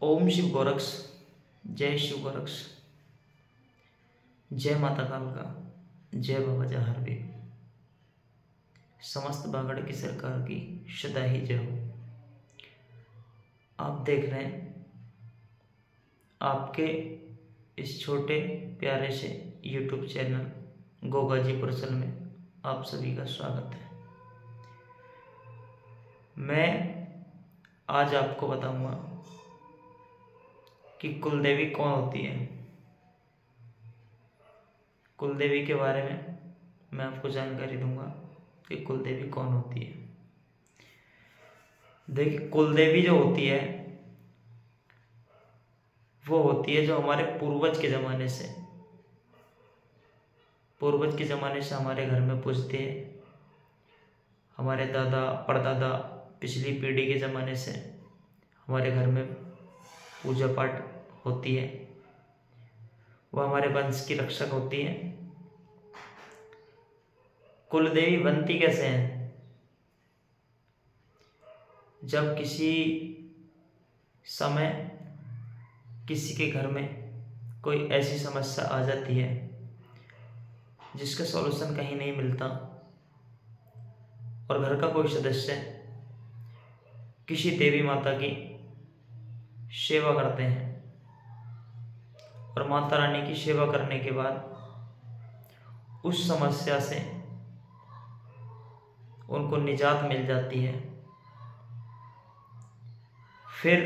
ओम शिव गोरक्ष, जय शिव गोरक्ष, जय माता कालका, जय बाबा जहारवी। समस्त बागड़ की सरकार की सदा ही जय हो। आप देख रहे हैं आपके इस छोटे प्यारे से YouTube चैनल गोगाजी पुरसल में आप सभी का स्वागत है। मैं आज आपको बताऊंगा कि कुलदेवी कौन होती है। कुलदेवी के बारे में मैं आपको जानकारी दूंगा कि कुलदेवी कौन होती है। देखिए, कुलदेवी जो होती है वो होती है जो हमारे पूर्वज के ज़माने से हमारे घर में पूजते हैं। हमारे दादा परदादा पिछली पीढ़ी के ज़माने से हमारे घर में पूजा पाठ होती है। वह हमारे वंश की रक्षक होती है। कुलदेवी बनती कैसे हैं? जब किसी समय किसी के घर में कोई ऐसी समस्या आ जाती है जिसका सॉल्यूशन कहीं नहीं मिलता और घर का कोई सदस्य किसी देवी माता की सेवा करते हैं और माता रानी की सेवा करने के बाद उस समस्या से उनको निजात मिल जाती है, फिर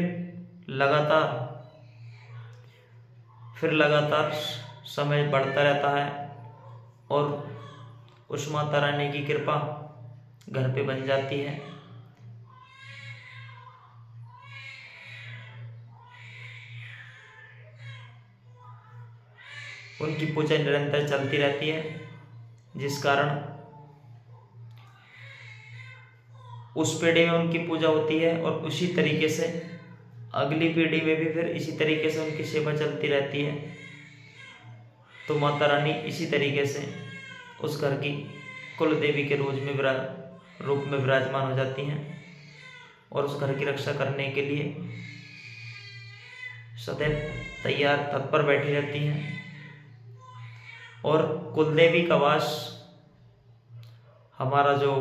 लगातार समय बढ़ता रहता है और उस माता रानी की कृपा घर पे बन जाती है। उनकी पूजा निरंतर चलती रहती है, जिस कारण उस पीढ़ी में उनकी पूजा होती है और उसी तरीके से अगली पीढ़ी में भी फिर इसी तरीके से उनकी सेवा चलती रहती है। तो माता रानी इसी तरीके से उस घर की कुलदेवी के रूप में विराजमान हो जाती हैं और उस घर की रक्षा करने के लिए सदैव तैयार तत्पर बैठी रहती हैं। और कुलदेवी का वास हमारा जो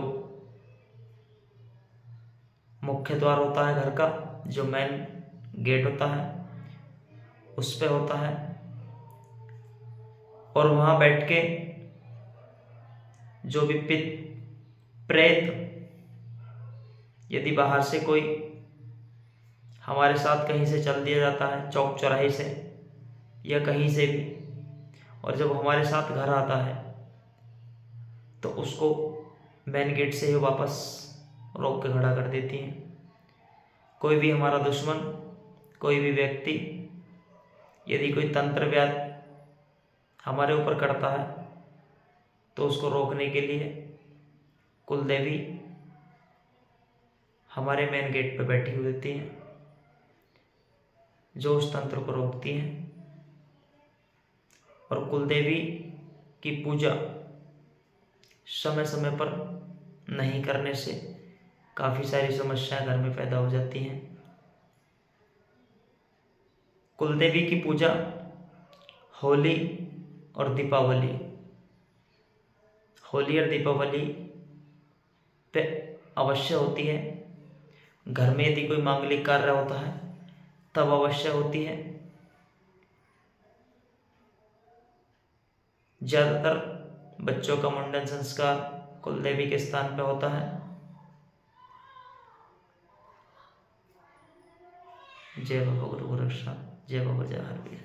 मुख्य द्वार होता है, घर का जो मेन गेट होता है, उस पे होता है और वहां बैठ के जो भी प्रेत यदि बाहर से कोई हमारे साथ कहीं से चल दिया जाता है, चौक चौराहे से या कहीं से भी, और जब हमारे साथ घर आता है तो उसको मेन गेट से ही वापस रोक के खड़ा कर देती हैं। कोई भी हमारा दुश्मन, कोई भी व्यक्ति यदि कोई तंत्र व्याध हमारे ऊपर करता है तो उसको रोकने के लिए कुलदेवी हमारे मेन गेट पे बैठी हुई होती हैं, जो उस तंत्र को रोकती हैं। और कुलदेवी की पूजा समय समय पर नहीं करने से काफ़ी सारी समस्याएं घर में पैदा हो जाती हैं। कुलदेवी की पूजा होली और दीपावली पे अवश्य होती है। घर में यदि कोई मांगलिक कार्य होता है तब अवश्य होती है। ज़्यादातर बच्चों का मुंडन संस्कार कुलदेवी के स्थान पे होता है। जय बाबा गुरु गोरक्षा, जय बाबा जहारवीर।